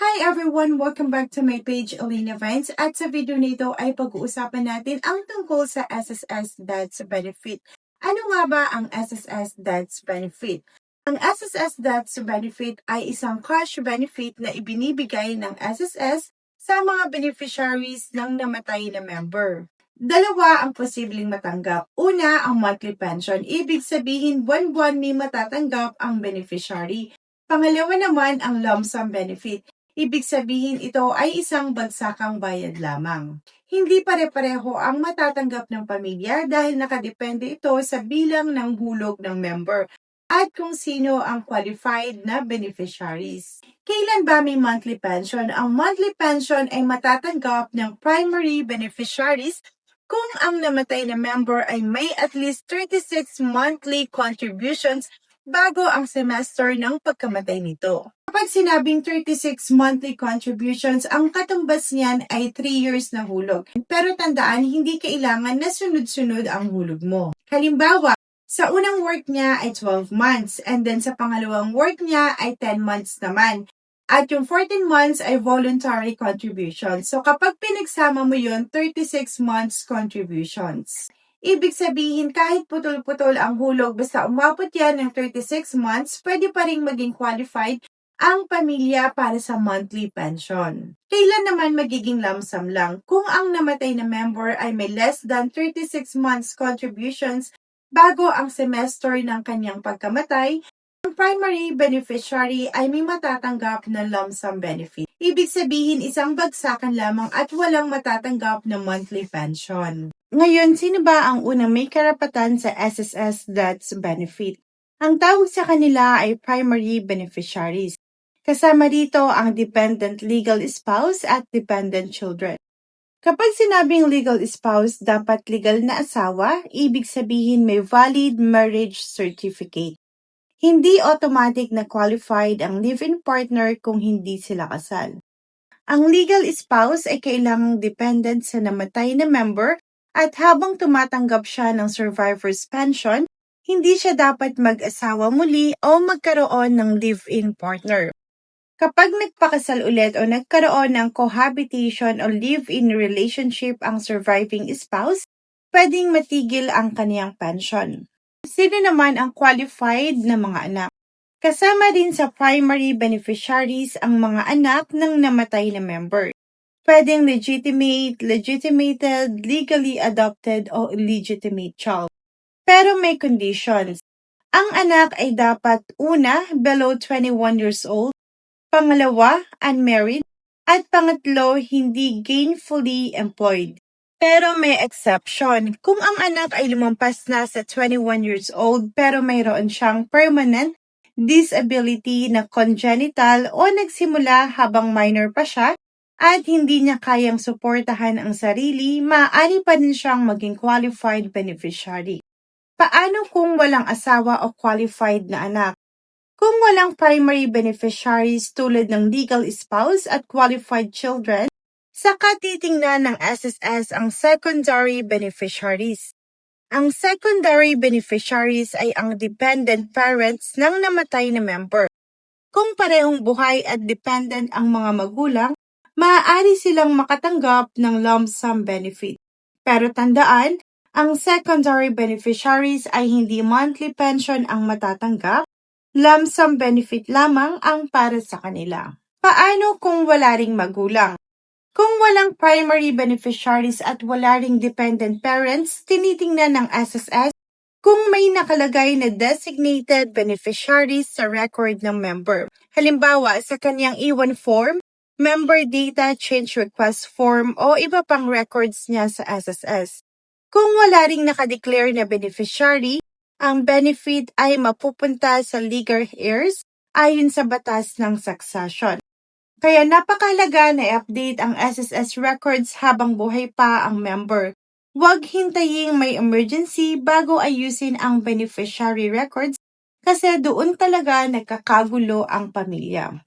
Hi everyone! Welcome back to my page, Alina Vines. At sa video nito ay pag-uusapan natin ang tungkol sa SSS Deaths Benefit. Ano nga ba ang SSS Deaths Benefit? Ang SSS Deaths Benefit ay isang cash benefit na ibinibigay ng SSS sa mga beneficiaries ng namatay na member. Dalawa ang posibleng matanggap. Una, ang monthly pension. Ibig sabihin, buwan-buwan may matatanggap ang beneficiary. Pangalawa naman, ang lump sum benefit. Ibig sabihin ito ay isang bagsakang bayad lamang. Hindi pare-pareho ang matatanggap ng pamilya dahil nakadepende ito sa bilang ng hulog ng member at kung sino ang qualified na beneficiaries. Kailan ba may monthly pension? Ang monthly pension ay matatanggap ng primary beneficiaries kung ang namatay na member ay may at least 36 monthly contributions bago ang semester ng pagkamatay nito. Kapag sinabing 36 monthly contributions, ang katumbas niyan ay 3 years na hulog. Pero tandaan, hindi kailangan na sunod-sunod ang hulog mo. Halimbawa, sa unang work niya ay 12 months and then sa pangalawang work niya ay 10 months naman. At yung 14 months ay voluntary contributions. So kapag pinagsama mo yun, 36 months contributions. Ibig sabihin, kahit putol-putol ang hulog, basta umabot yan ng 36 months, pwede pa rin maging qualified ang pamilya para sa monthly pension. Kailan naman magiging lump sum lang? Kung ang namatay na member ay may less than 36 months contributions bago ang semester ng kanyang pagkamatay, ang primary beneficiary ay may matatanggap na lump sum benefit. Ibig sabihin, isang bagsakan lamang at walang matatanggap na monthly pension. Ngayon, sino ba ang unang may karapatan sa SSS Deaths Benefit? Ang tawag sa kanila ay primary beneficiaries. Kasama dito ang dependent legal spouse at dependent children. Kapag sinabing legal spouse, dapat legal na asawa, ibig sabihin may valid marriage certificate. Hindi automatic na qualified ang live-in partner kung hindi sila kasal. Ang legal spouse ay kailangang dependent sa namatay na member at habang tumatanggap siya ng survivor's pension, hindi siya dapat mag-asawa muli o magkaroon ng live-in partner. Kapag nagpakasal ulit o nagkaroon ng cohabitation o live-in relationship ang surviving spouse, pwedeng matigil ang kaniyang pension. Sino naman ang qualified na mga anak? Kasama din sa primary beneficiaries ang mga anak ng namatay na member. Pwedeng legitimate, legitimated, legally adopted o illegitimate child. Pero may conditions. Ang anak ay dapat una, below 21 years old, pangalawa, unmarried, at pangatlo, hindi gainfully employed. Pero may exception. Kung ang anak ay lumampas na sa 21 years old pero mayroon siyang permanent disability na congenital o nagsimula habang minor pa siya at hindi niya kayang suportahan ang sarili, maaari pa din siyang maging qualified beneficiary. Paano kung walang asawa o qualified na anak? Kung walang primary beneficiaries tulad ng legal spouse at qualified children, saka titingnan ng SSS ang secondary beneficiaries. Ang secondary beneficiaries ay ang dependent parents ng namatay na member. Kung parehong buhay at dependent ang mga magulang, maaari silang makatanggap ng lump sum benefit. Pero tandaan, ang secondary beneficiaries ay hindi monthly pension ang matatanggap, lump sum benefit lamang ang para sa kanila. Paano kung wala ring magulang? Kung walang primary beneficiaries at wala ring dependent parents, tinitingnan ng SSS kung may nakalagay na designated beneficiaries sa record ng member. Halimbawa, sa kanyang E1 form, member data change request form o iba pang records niya sa SSS. Kung wala ring nakadeclare na beneficiary, ang benefit ay mapupunta sa legal heirs ayon sa batas ng succession. Kaya napakahalaga na i-update ang SSS records habang buhay pa ang member. Huwag hintayin may emergency bago ayusin ang beneficiary records kasi doon talaga nagkakagulo ang pamilya.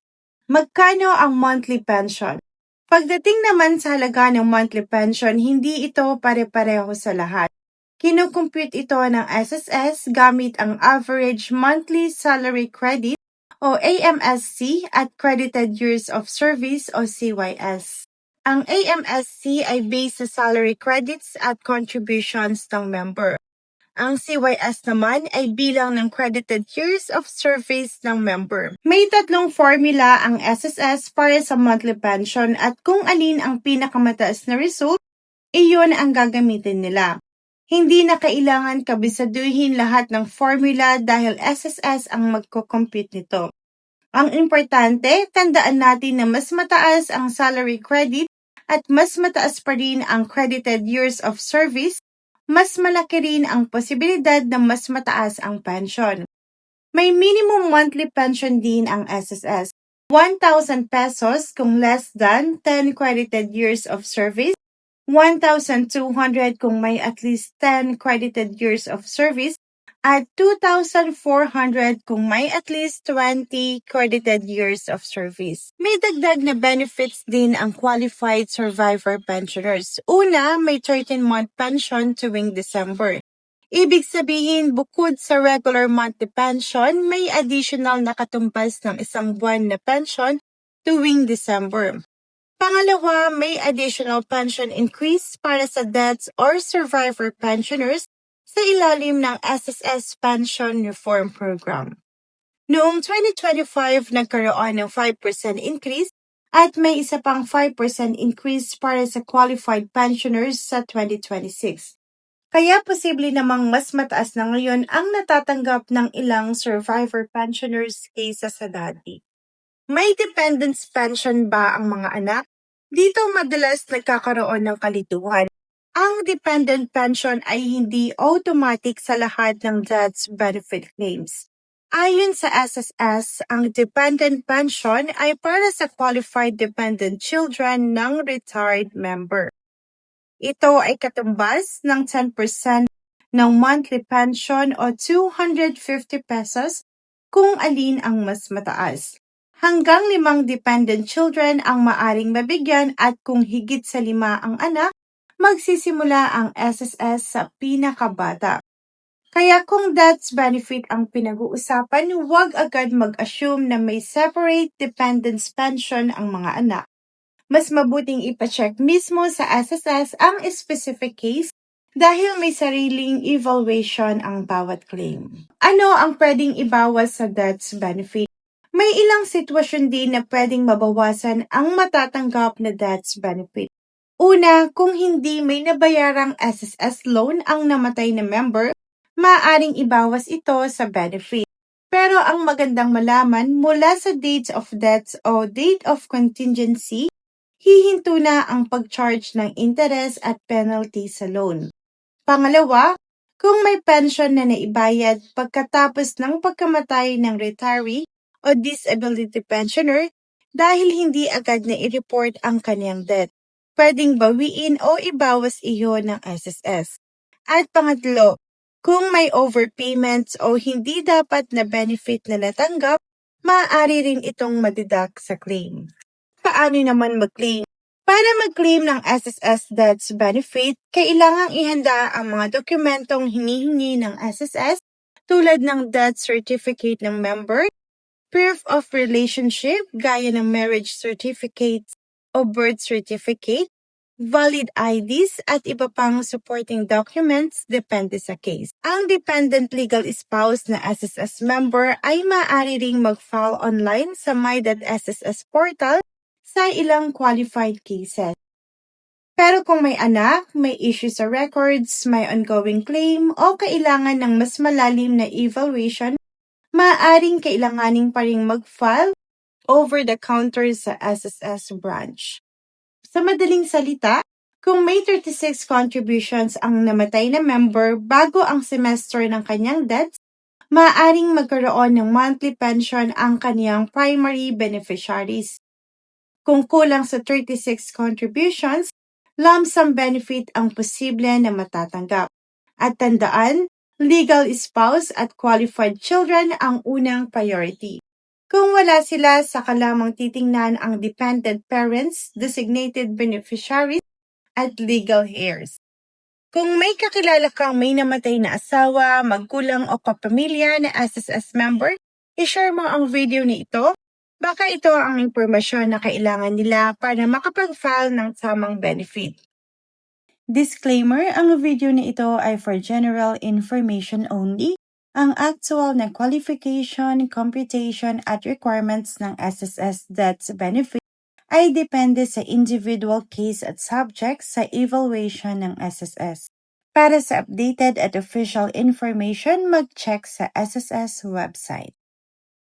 Magkano ang monthly pension? Pagdating naman sa halaga ng monthly pension, hindi ito pare-pareho sa lahat. Kinukompute ito ng SSS gamit ang average monthly salary credit o AMSC at Credited Years of Service o CYS. Ang AMSC ay based sa salary credits at contributions ng member. Ang CYS naman ay bilang ng credited years of service ng member. May tatlong formula ang SSS para sa monthly pension at kung alin ang pinakamataas na result, iyon ang gagamitin nila. Hindi na kailangan kabisaduhin lahat ng formula dahil SSS ang magko-compute nito. Ang importante, tandaan natin na mas mataas ang salary credit at mas mataas pa rin ang credited years of service, mas malaki rin ang posibilidad na mas mataas ang pension. May minimum monthly pension din ang SSS. 1,000 pesos kung less than 10 credited years of service, 1,200 kung may at least 10 credited years of service, at 2,400 kung may at least 20 credited years of service. May dagdag na benefits din ang qualified survivor pensioners. Una, may 13-month pension tuwing December. Ibig sabihin, bukod sa regular monthly pension, may additional na katumbas ng isang buwan na pension tuwing December. Pangalawa, may additional pension increase para sa deaths or survivor pensioners sa ilalim ng SSS Pension Reform Program. Noong 2025, nagkaroon ng 5% increase at may isa pang 5% increase para sa qualified pensioners sa 2026. Kaya posible namang mas mataas na ngayon ang natatanggap ng ilang survivor pensioners kaysa sa dati. May dependents pension ba ang mga anak? Dito madalas nagkakaroon ng kalituhan. Ang dependent pension ay hindi automatic sa lahat ng death benefit claims. Ayon sa SSS, ang dependent pension ay para sa qualified dependent children ng retired member. Ito ay katumbas ng 10% ng monthly pension o 250 pesos kung alin ang mas mataas. Hanggang 5 dependent children ang maaring mabigyan at kung higit sa 5 ang anak, magsisimula ang SSS sa pinakabata. Kaya kung death benefit ang pinag-uusapan, huwag agad mag-assume na may separate dependence pension ang mga anak. Mas mabuting ipacheck mismo sa SSS ang specific case dahil may sariling evaluation ang bawat claim. Ano ang pwedeng ibawas sa death benefit? May ilang sitwasyon din na pwedeng mabawasan ang matatanggap na death benefit. Una, kung hindi may nabayarang SSS loan ang namatay na member, maaaring ibawas ito sa benefit. Pero ang magandang malaman mula sa date of death o date of contingency, hihinto na ang pag-charge ng interest at penalty sa loan. Pangalawa, kung may pension na naibayad pagkatapos ng pagkamatay ng retiree o disability pensioner dahil hindi agad na i-report ang kanyang death, pwedeng bawiin o ibawas iyon ng SSS. At pangatlo, kung may overpayments o hindi dapat na benefit na natanggap, maaari rin itong madidak sa claim. Paano naman mag-claim? Para mag-claim ng SSS Death Benefit, kailangang ihanda ang mga dokumentong hinihingi ng SSS tulad ng death certificate ng member, proof of relationship gaya ng marriage certificate o birth certificate, valid IDs at iba pang supporting documents depende sa case. Ang dependent legal spouse na SSS member ay maaari ring mag-file online sa my.sss portal sa ilang qualified cases. Pero kung may anak, may issue sa records, may ongoing claim o kailangan ng mas malalim na evaluation, maaaring kailanganin pa ring mag-file over-the-counter sa SSS branch. Sa madaling salita, kung may 36 contributions ang namatay na member bago ang semester ng kanyang deaths, maaaring magkaroon ng monthly pension ang kanyang primary beneficiaries. Kung kulang sa 36 contributions, lump sum benefit ang posible na matatanggap. At tandaan, legal spouse at qualified children ang unang priority. Kung wala sila, saka lamang titingnan ang dependent parents, designated beneficiaries, at legal heirs. Kung may kakilala kang may namatay na asawa, magulang o kapamilya na SSS member, I-share mo ang video na ito. Baka ito ang impormasyon na kailangan nila para makapag-file ng tamang benefit. Disclaimer, ang video na ito ay for general information only. Ang actual na qualification, computation at requirements ng SSS Death Benefit ay depende sa individual case at subject sa evaluation ng SSS. Para sa updated at official information, mag-check sa SSS website.